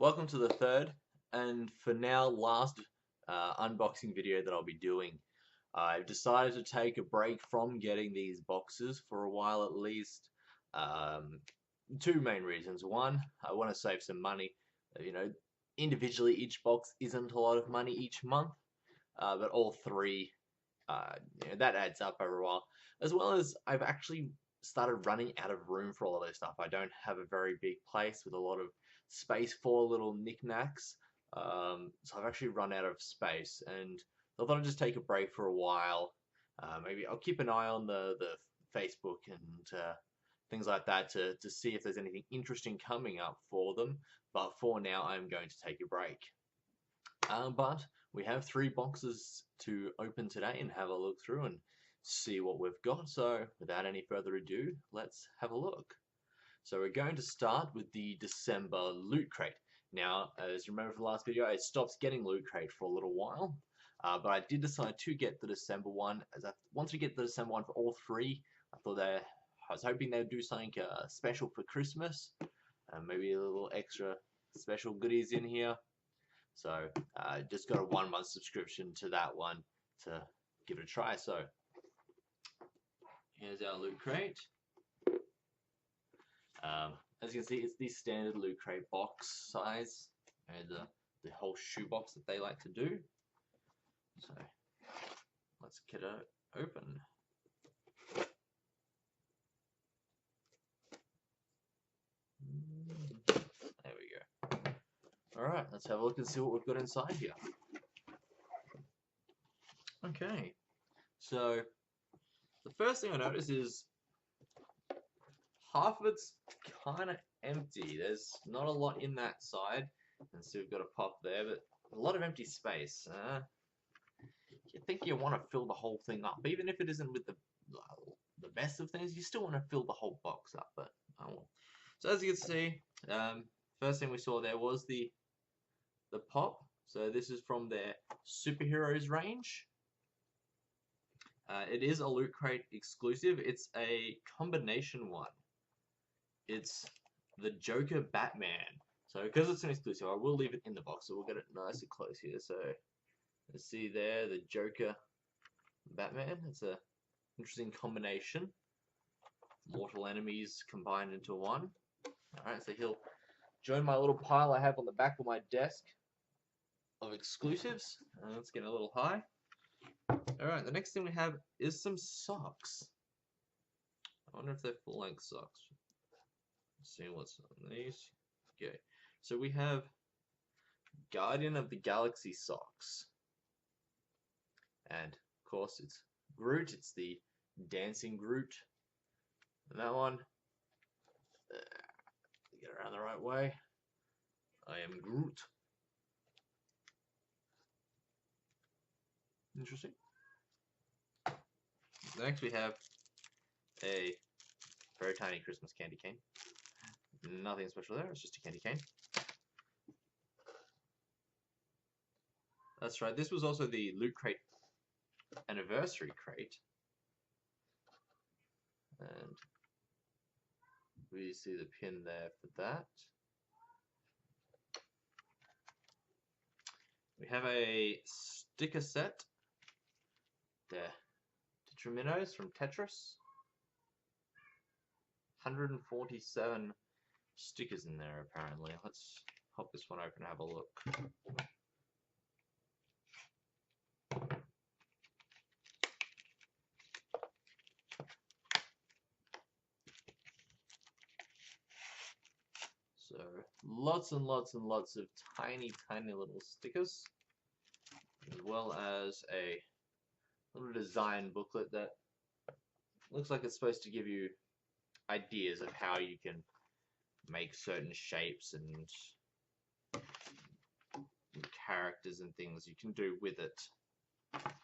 Welcome to the third and for now last unboxing video that I'll be doing. I've decided to take a break from getting these boxes for a while at least. Two main reasons. One, I want to save some money. You know, individually each box isn't a lot of money each month, but all three, that adds up over a while. As well as I've actually started running out of room for all of this stuff. I don't have a very big place with a lot of space for little knickknacks. So I've actually run out of space, and I thought I'd just take a break for a while. Maybe I'll keep an eye on the Facebook and things like that to see if there's anything interesting coming up for them. But for now, I'm going to take a break. But we have three boxes to open today and have a look through and see what we've got. So without any further ado, let's have a look. So we're going to start with the December Loot Crate. Now, as you remember from the last video, I stopped getting Loot Crate for a little while, but I did decide to get the December one, as I wanted to get the December one for all three. I was hoping they'd do something special for Christmas, maybe a little extra special goodies in here. So just got a 1 month subscription to that one to give it a try. So here's our Loot Crate. As you can see, it's the standard Loot Crate box size and the whole shoebox that they like to do. So let's get it open. There we go. Alright, let's have a look and see what we've got inside here. Okay, so the first thing I notice is half of it's kind of empty. There's not a lot in that side. And so we've got a pop there, but a lot of empty space. You think you want to fill the whole thing up, even if it isn't with the best of things. You still want to fill the whole box up, but oh well. So as you can see, first thing we saw there was the pop. So this is from their superheroes range. It is a Loot Crate exclusive. It's a combination one. It's the Joker Batman. So because it's an exclusive, I will leave it in the box. So we'll get it nice and close here. So let's see there, the Joker Batman. It's a interesting combination. Mortal enemies combined into one. Alright, so he'll join my little pile I have on the back of my desk of exclusives. Let's get a little high. Alright, the next thing we have is some socks. I wonder if they're full-length socks. Let's see what's on these. Okay, so we have Guardian of the Galaxy socks. And, of course, it's Groot. It's the dancing Groot. And that one, get around the right way. I am Groot. Interesting. Next we have a very tiny Christmas candy cane. Nothing special there, it's just a candy cane. That's right, this was also the Loot Crate anniversary crate. And we see the pin there for that. We have a sticker set. The Tetraminos from Tetris. 147 stickers in there apparently. Let's pop this one open and have a look. So lots and lots and lots of tiny little stickers, as well as a little design booklet that looks like it's supposed to give you ideas of how you can make certain shapes and characters and things you can do with it. Alright,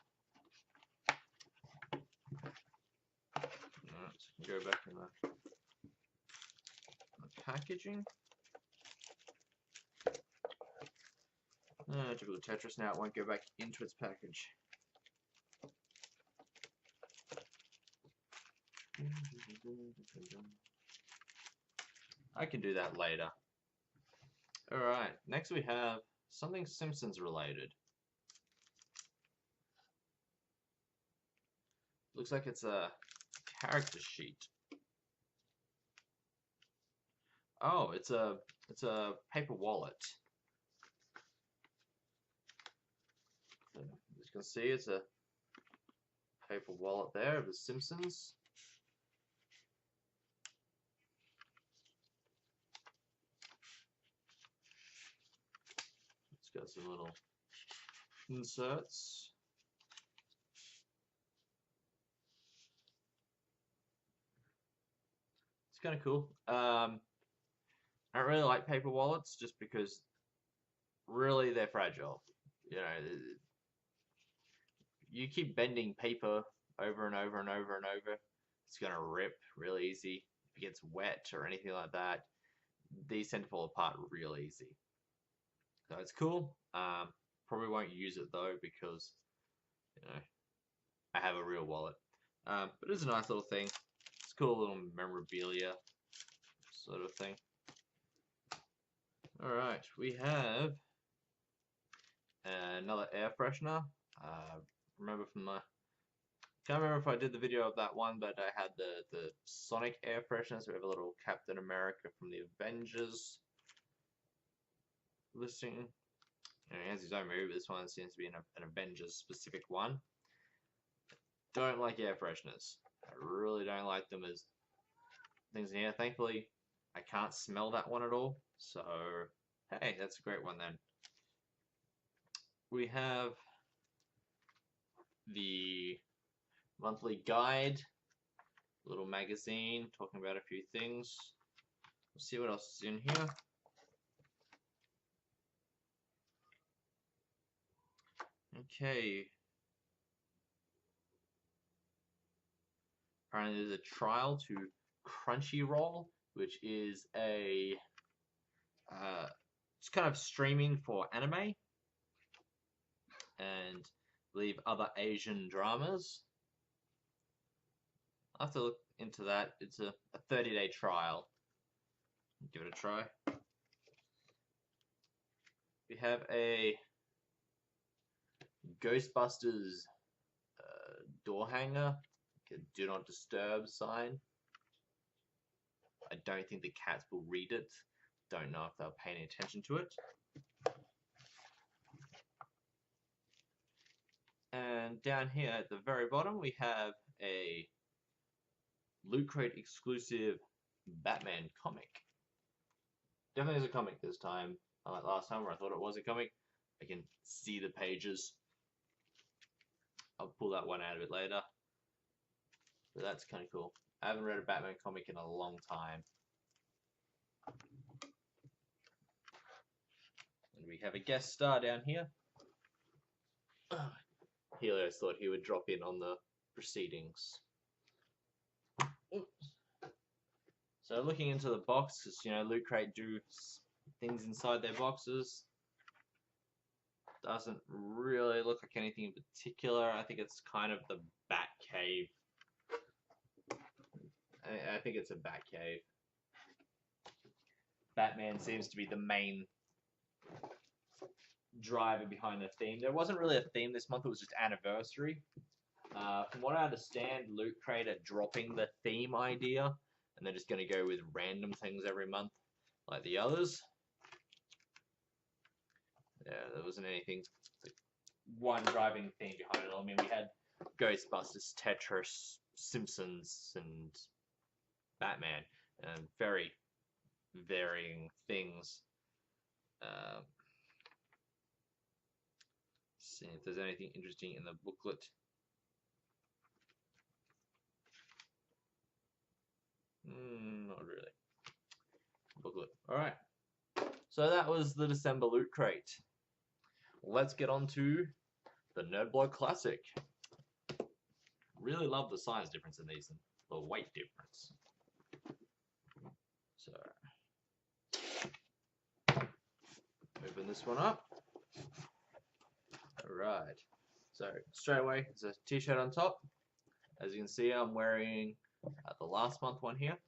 so go back in the packaging. Typical Tetris, now it won't go back into its package. I can do that later. Alright. Alright, next we have something Simpsons related. Looks like it's a character sheet. Oh, it's a paper wallet. As you can see, it's a paper wallet there of the Simpsons. It's got some little inserts. It's kind of cool. I don't really like paper wallets just because really they're fragile. You know, you keep bending paper over and over and over and over, it's gonna rip real easy. If it gets wet or anything like that, these tend to fall apart real easy. So it's cool. Probably won't use it though because, you know, I have a real wallet. But it's a nice little thing. It's cool little memorabilia sort of thing. Alright, we have another air freshener. Remember from my... Can't remember if I did the video of that one, but I had the Sonic air freshener, so we have a little Captain America from the Avengers listing. And he has his own movie, but this one seems to be an Avengers specific one. Don't like air fresheners. I really don't like them as things in here. Thankfully, I can't smell that one at all. So, hey, that's a great one then. We have the monthly guide, little magazine talking about a few things. Let's see what else is in here. Okay. Apparently there's a trial to Crunchyroll, which is a it's kind of streaming for anime and I believe other Asian dramas. I'll have to look into that. It's a 30-day trial. Give it a try. We have a Ghostbusters door hanger, like a do not disturb sign. I don't think the cats will read it. Don't know if they'll pay any attention to it. And down here at the very bottom we have a Loot Crate exclusive Batman comic. Definitely is a comic this time. Unlike last time where I thought it was a comic. I can see the pages. I'll pull that one out a bit later. But that's kind of cool. I haven't read a Batman comic in a long time. And we have a guest star down here. Helios thought he would drop in on the proceedings. Oops. So looking into the box, because you know Loot Crate do things inside their boxes. Doesn't really look like anything in particular. I think it's kind of the Batcave. I think it's a Batcave. Batman seems to be the main driver behind the theme. There wasn't really a theme this month, it was just anniversary. From what I understand, Loot Crate are dropping the theme idea, and they're just going to go with random things every month, like the others. Yeah, there wasn't anything, like, one driving theme behind it all. I mean, we had Ghostbusters, Tetris, Simpsons, and Batman, and very varying things. See if there's anything interesting in the booklet. Not really. Booklet. Alright. So that was the December Loot Crate. Let's get on to the Nerdblog Classic. Really love the size difference in these and the weight difference. So, open this one up. Alright. So, straight away, there's a t-shirt on top. As you can see, I'm wearing the last month one here.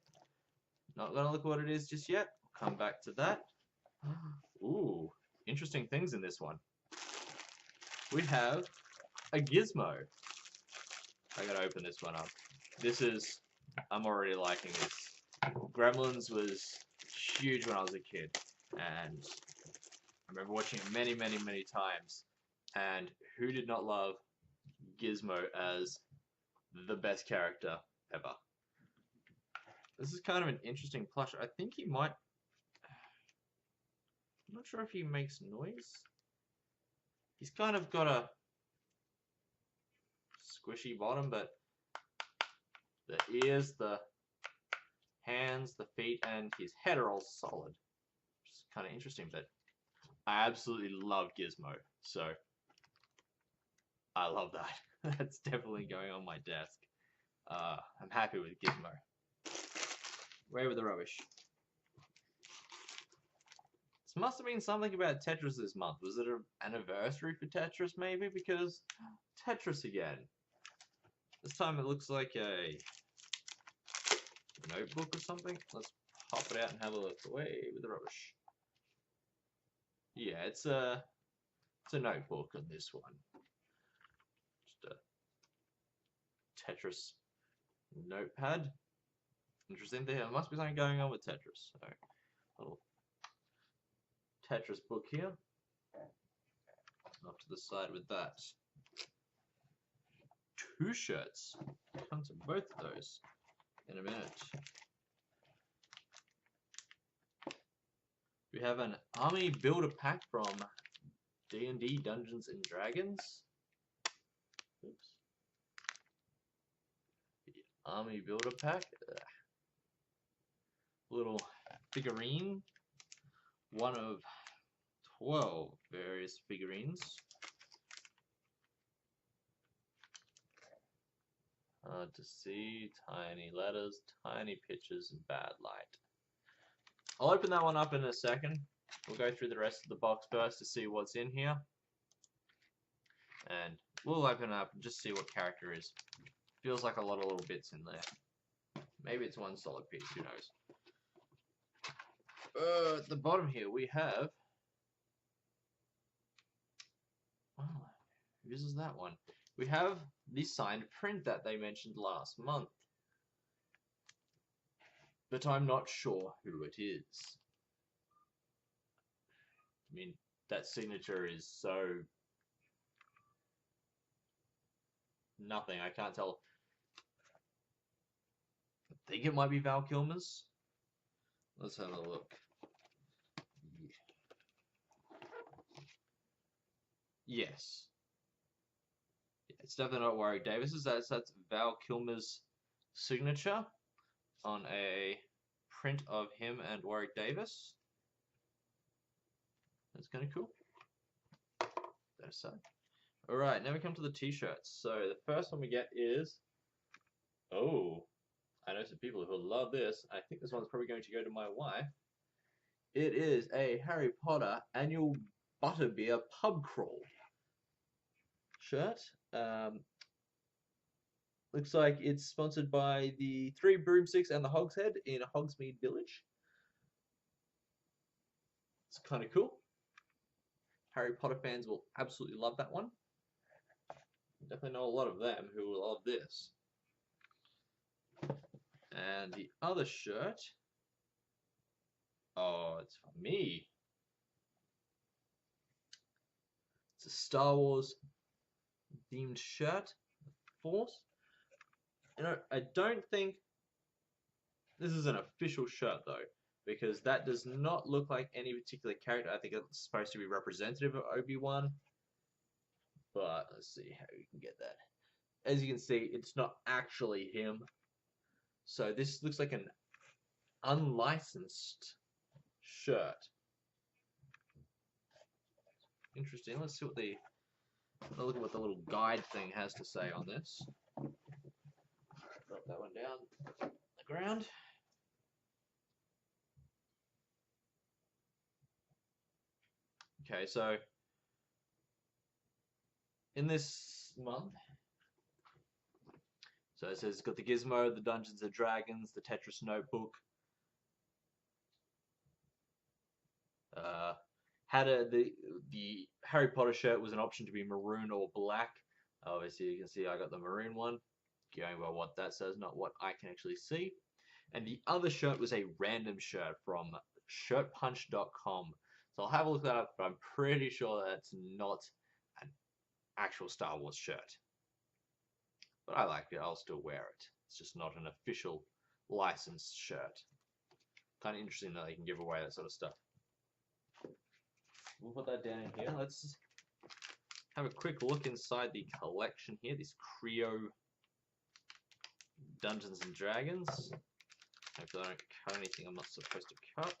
Not gonna look what it is just yet. We'll come back to that. Ooh. interesting things in this one. We have a Gizmo. I gotta open this one up. I'm already liking this. Gremlins was huge when I was a kid, and I remember watching it many, many, many times. And who did not love Gizmo as the best character ever? This is kind of an interesting plush. I think he might... I'm not sure if he makes noise. He's kind of got a squishy bottom, but the ears, the hands, the feet, and his head are all solid. Which is kind of interesting, but I absolutely love Gizmo, so I love that. That's definitely going on my desk. I'm happy with Gizmo. Away with the rubbish. This must have been something about Tetris this month. Was it an anniversary for Tetris, maybe? Because Tetris again. This time it looks like a notebook or something. Let's pop it out and have a look. Away with the rubbish. Yeah, it's a notebook on this one. Just a Tetris notepad. Interesting. There must be something going on with Tetris. So, little Tetris book here. Off to the side with that. 2 shirts. Come to both of those in a minute. We have an army builder pack from D&D Dungeons and Dragons. Oops. The army builder pack. Little figurine. One of 12 various figurines. Hard to see, tiny letters, tiny pictures, and bad light. I'll open that one up in a second. We'll go through the rest of the box first to see what's in here. And we'll open it up and just see what character is. Feels like a lot of little bits in there. Maybe it's one solid piece, who knows. At the bottom here we have... Oh, this is that one. We have the signed print that they mentioned last month. But I'm not sure who it is. I mean, that signature is so... nothing. I can't tell. I think it might be Val Kilmer's. Let's have a look. Yes. It's definitely not Warwick Davis's. That's Val Kilmer's signature on a print of him and Warwick Davis. That's kind of cool. That aside. Alright, now we come to the t-shirts. So the first one we get is... Oh, I know some people who love this. I think this one's probably going to go to my wife. It is a Harry Potter annual Butterbeer pub crawl shirt. Looks like it's sponsored by the Three Broomsticks and the Hogshead in Hogsmeade Village. It's kind of cool. Harry Potter fans will absolutely love that one. Definitely know a lot of them who will love this. And the other shirt, oh, it's for me. It's a Star Wars themed shirt, Force. You know, I don't think this is an official shirt though, because that does not look like any particular character. I think it's supposed to be representative of Obi-Wan. But let's see how you can get that. As you can see, it's not actually him. So this looks like an unlicensed shirt. Interesting. Let's see what look at what the little guide thing has to say on this. Drop that one down the ground. Okay, so in this month, so it says it's got the Gizmo, the Dungeons and Dragons, the Tetris Notebook, had the Harry Potter shirt was an option to be maroon or black. Obviously, you can see I got the maroon one, going by what that says, not what I can actually see. And the other shirt was a random shirt from shirtpunch.com. So I'll have a look at that up, but I'm pretty sure that's not an actual Star Wars shirt. But I like it, I'll still wear it. It's just not an official licensed shirt. Kind of interesting that they can give away that sort of stuff. We'll put that down in here. Let's have a quick look inside the collection here. This Creo Dungeons and Dragons. Hopefully I don't cut anything I'm not supposed to cut.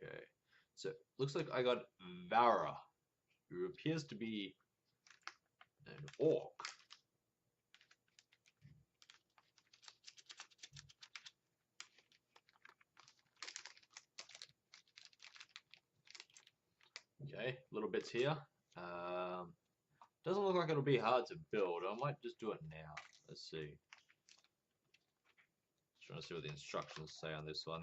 Okay, so looks like I got Vara, who appears to be an orc. Okay, little bits here. Doesn't look like it'll be hard to build. I might just do it now. Let's see. Just trying to see what the instructions say on this one.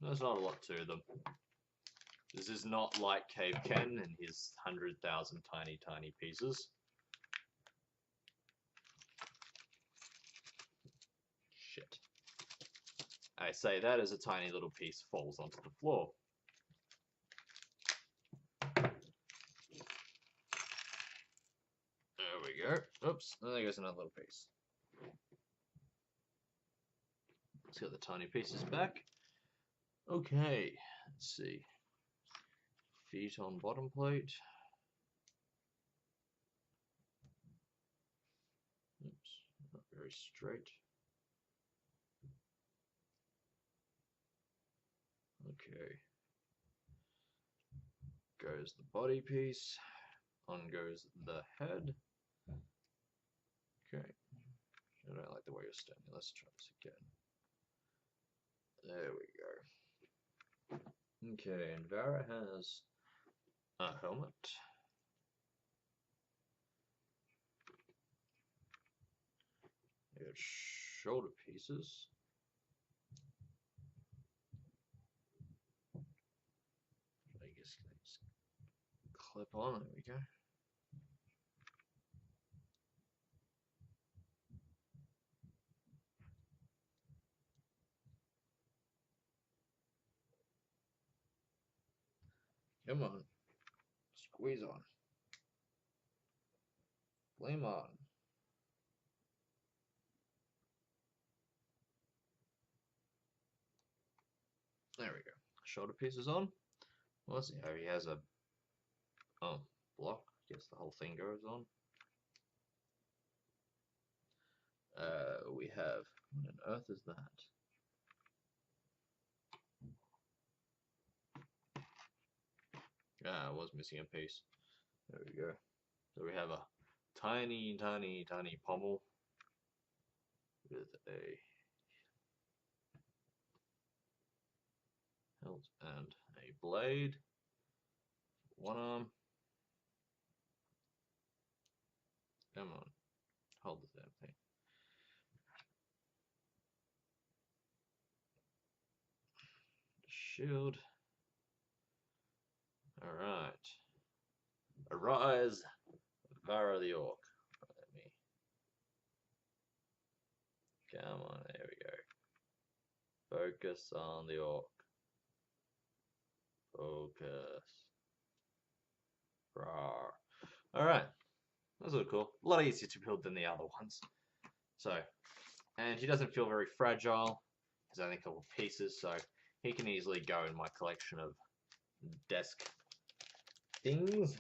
There's not a lot to them. This is not like Cave Ken and his 100,000 tiny pieces. Shit. I say that as a tiny little piece falls onto the floor. There we go. Oops, there goes another little piece. Let's get the tiny pieces back. Okay, let's see. Feet on bottom plate. Oops, not very straight. Okay. Goes the body piece. On goes the head. Okay. I don't like the way you're standing. Let's try this again. There we go. Okay, and Vara has a helmet. We got shoulder pieces. I guess let's clip on. There we go. Come on. Squeeze on. Flame on. There we go. Shoulder pieces on. Well, let's see how he has a block. I guess the whole thing goes on. We have, what on earth is that? Ah, I was missing a piece. There we go. So we have a tiny pommel with a hilt and a blade. One arm. Come on. Hold the damn thing. Shield. Alright. Arise, Vara the Orc. Let me. Come on, there we go. Focus on the Orc. Focus. Rawr. Alright. That's really cool. A lot easier to build than the other ones. So, and he doesn't feel very fragile. There's only a couple pieces, so he can easily go in my collection of desk things.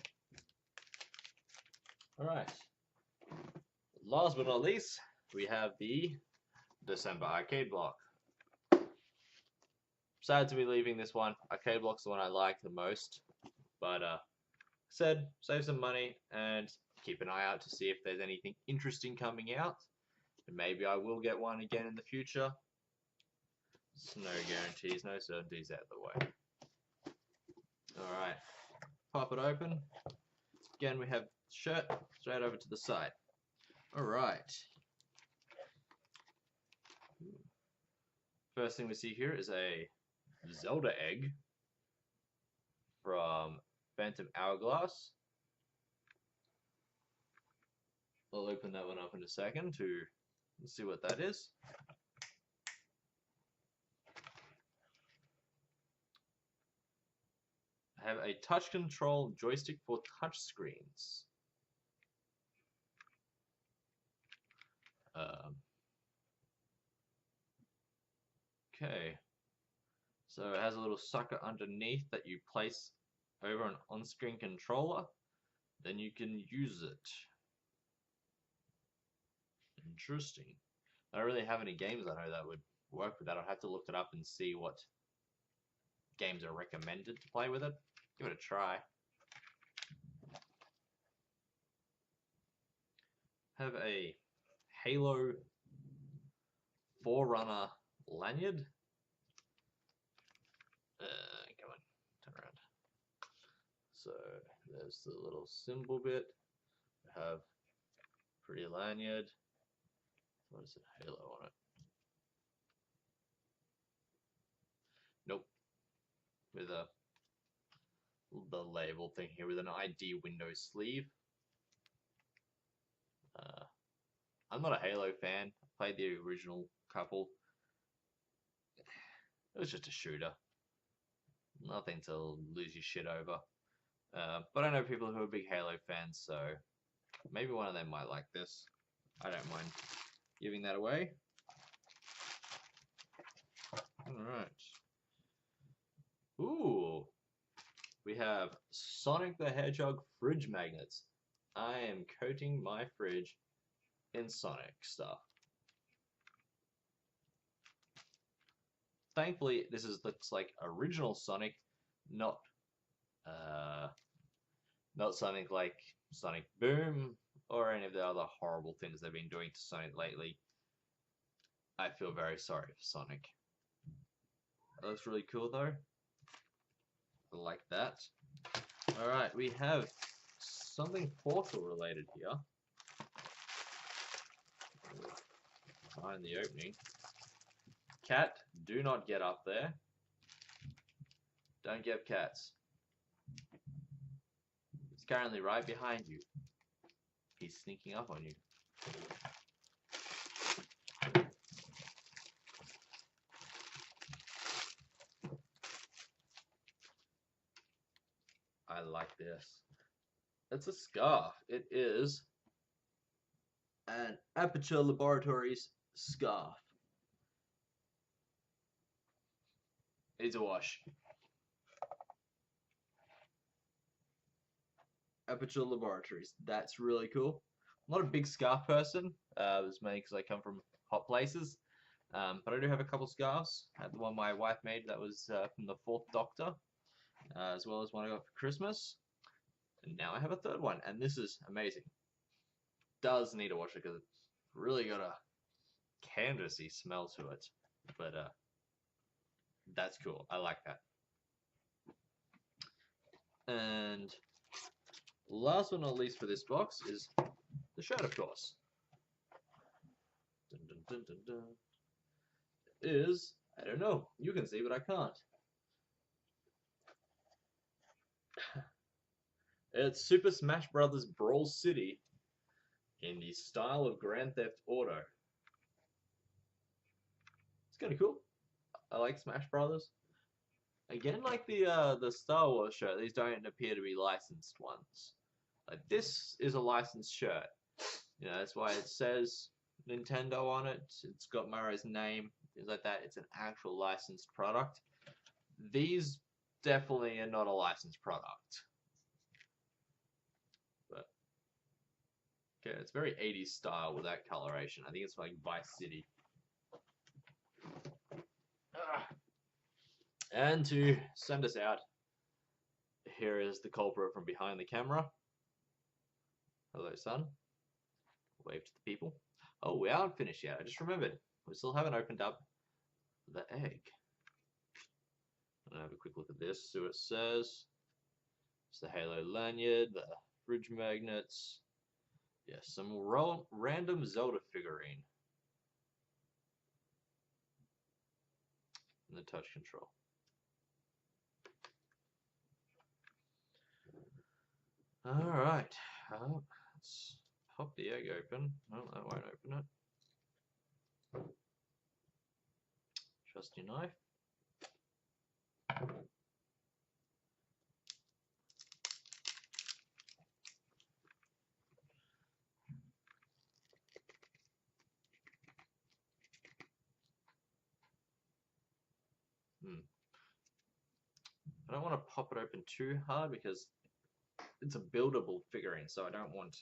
Alright. Last but not least, we have the December arcade block. Sad to be leaving this one. Arcade block's the one I like the most. But said save some money and keep an eye out to see if there's anything interesting coming out. And maybe I will get one again in the future. There's no guarantees, no certainties out of the way. Alright. pop it open. Again, we have shirt straight over to the side. Alright. First thing we see here is a Zelda egg from Phantom Hourglass. I'll open that one up in a second to see what that is. I have a touch control joystick for touchscreens. Okay, so it has a little sucker underneath that you place over an on-screen controller, then you can use it. Interesting. I don't really have any games I know that would work with that. I'll have to look it up and see what games are recommended to play with it. Give it a try. Have a Halo Forerunner lanyard. Come on, turn around. So there's the little symbol bit. We have pretty lanyard. What is it? Halo on it. Nope. With the label thing here with an ID window sleeve. I'm not a Halo fan. I played the original couple. It was just a shooter. Nothing to lose your shit over. But I know people who are big Halo fans, so maybe one of them might like this. I don't mind giving that away. Alright. Ooh. We have Sonic the Hedgehog fridge magnets. I am coating my fridge in Sonic stuff. Thankfully, this looks like original Sonic, not something like Sonic Boom or any of the other horrible things they've been doing to Sonic lately. I feel very sorry for Sonic. That looks really cool though. I like that. Alright, we have something Portal related here. Behind the opening. Cat, do not get up there. Don't get cats. He's currently right behind you. He's sneaking up on you. I like this. It's a scarf. It is an Aperture Laboratories scarf. It's a wash. Aperture Laboratories. That's really cool. I'm not a big scarf person. It was mainly because I come from hot places. But I do have a couple scarves. I had the one my wife made that was from the Fourth Doctor, as well as one I got for Christmas. And now I have a third one, and this is amazing. Does need a washer because it's really got a canvasy smell to it. But that's cool. I like that. And last but not least for this box is the shirt, of course. Dun, dun, dun, dun, dun. Is, I don't know, you can see, but I can't. It's Super Smash Bros. Brawl City in the style of Grand Theft Auto. It's kind of cool. I like Smash Brothers. Again, like the Star Wars shirt, these don't appear to be licensed ones. Like this is a licensed shirt. You know, that's why it says Nintendo on it. It's got Mario's name, things like that. It's an actual licensed product. These definitely are not a licensed product. But okay, it's very 80s style with that coloration. I think it's like Vice City. And to send us out, here is the culprit from behind the camera. Hello, son. Wave to the people. Oh, we aren't finished yet. I just remembered. We still haven't opened up the egg. I'm going to have a quick look at this, see what it says. It's the Halo lanyard, the fridge magnets. Yeah, some random Zelda figurine. And the touch control. Alright. Let's pop the egg open. No, that won't open it. Trusty knife. I don't want to pop it open too hard because it's a buildable figurine, so I don't want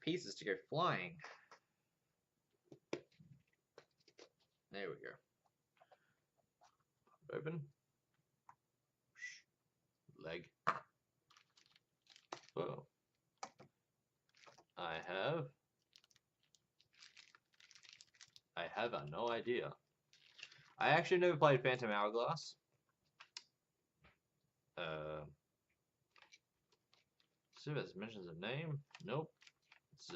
pieces to go flying. There we go. Open. Leg. Whoa. I have no idea. I actually never played Phantom Hourglass. See if it mentions a name. Nope. It's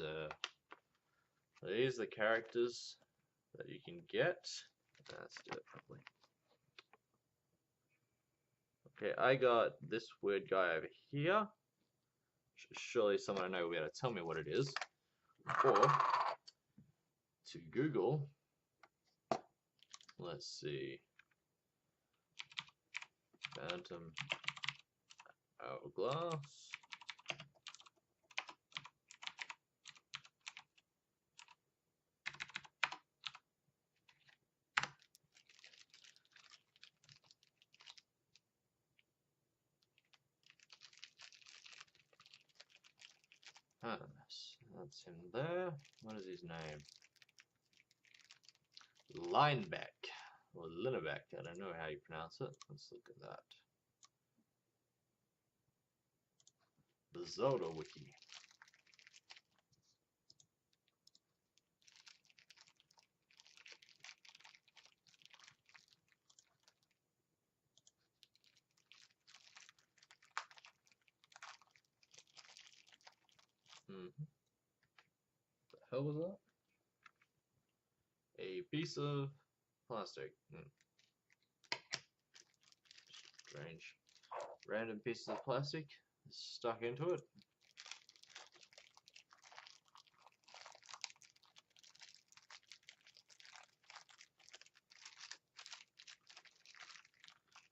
these are the characters that you can get. Let's do it properly. Okay, I got this weird guy over here. Surely someone I know will be able to tell me what it is. Or to Google. Let's see. Phantom Hourglass. That's him there. What is his name? Lineback. Or Lineback. I don't know how you pronounce it. Let's look at that. The Zelda Wiki. The hell was that? A piece of plastic. Strange. Random pieces of plastic stuck into it.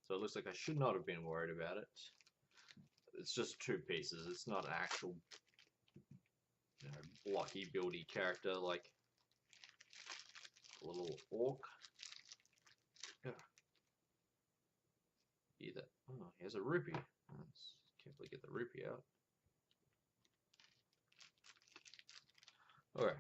So it looks like I should not have been worried about it. It's just two pieces. It's not an actual, blocky, buildy character like a little orc. Yeah. Either. Oh, here's a rupee. Let's carefully get the rupee out. Okay.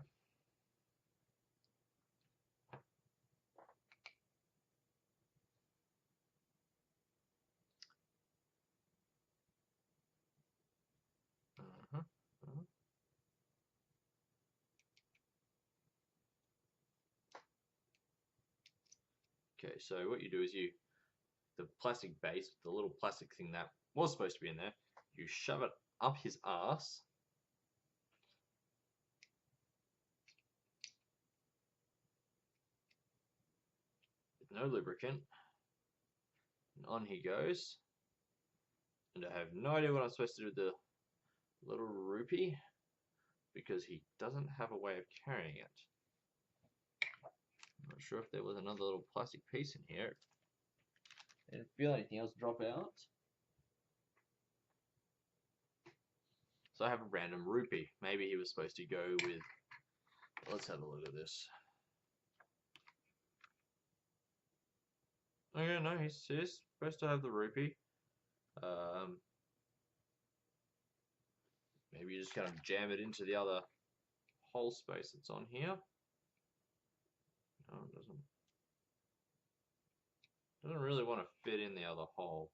Okay, so what you do is the plastic base, the little plastic thing that was supposed to be in there, you shove it up his ass. With no lubricant. And on he goes. And I have no idea what I'm supposed to do with the little rupee, because he doesn't have a way of carrying it. I'm not sure if there was another little plastic piece in here. I didn't feel anything else drop out. So I have a random rupee. Maybe he was supposed to go with... Let's have a look at this. Okay, no, he's supposed to have the rupee. Maybe you just kind of jam it into the other hole space that's on here. No, it doesn't really want to fit in the other hole.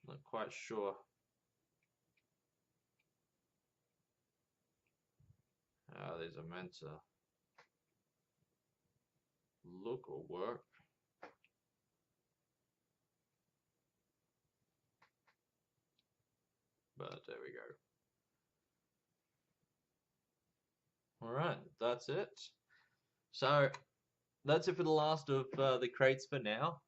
I'm not quite sure how these are meant to look or work. but there we go. Alright, that's it. So, that's it for the last of the crates for now.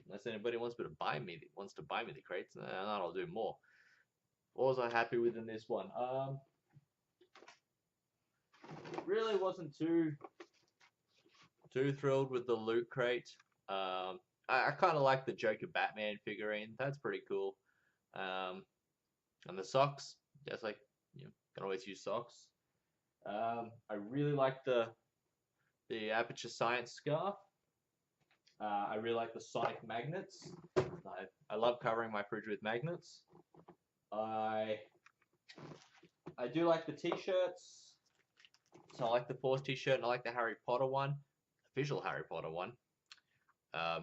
Unless anybody wants to buy me the crates, then I'll do more. What was I happy with in this one? Really wasn't too thrilled with the loot crate. I kind of like the Joker Batman figurine. That's pretty cool. And the socks, just like, can always use socks. I really like the Aperture Science scarf. I really like the Sonic magnets. I love covering my fridge with magnets. I do like the t-shirts. So I like the Force t-shirt and I like the Harry Potter one, official Harry Potter one.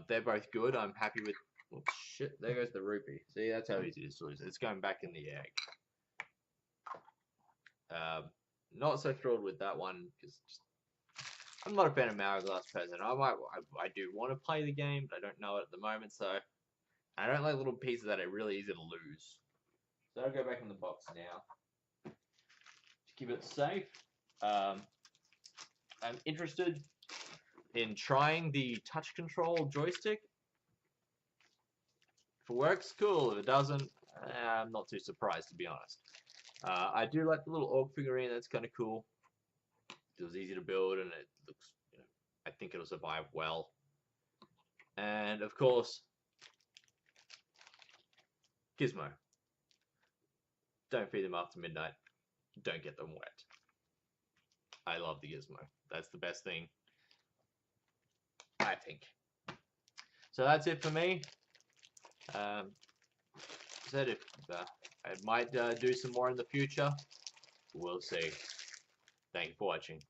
They're both good. I'm happy with. Oh, shit, there goes the rupee. See, that's how easy it is to lose. It's going back in the egg. Not so thrilled with that one because I'm not a fan of Hourglass President. I do want to play the game, but I don't know it at the moment. So I don't like little pieces that are really easy to lose. So I'll go back in the box now to keep it safe. I'm interested in trying the touch control joystick. If it works, cool. If it doesn't, I'm not too surprised, to be honest. I do like the little orc figurine. That's kind of cool. It was easy to build, and it looks, I think it'll survive well. And of course, Gizmo. Don't feed them after midnight. Don't get them wet. I love the Gizmo. That's the best thing, I think. So that's it for me. Said if I might do some more in the future. We'll see. Thank you for watching.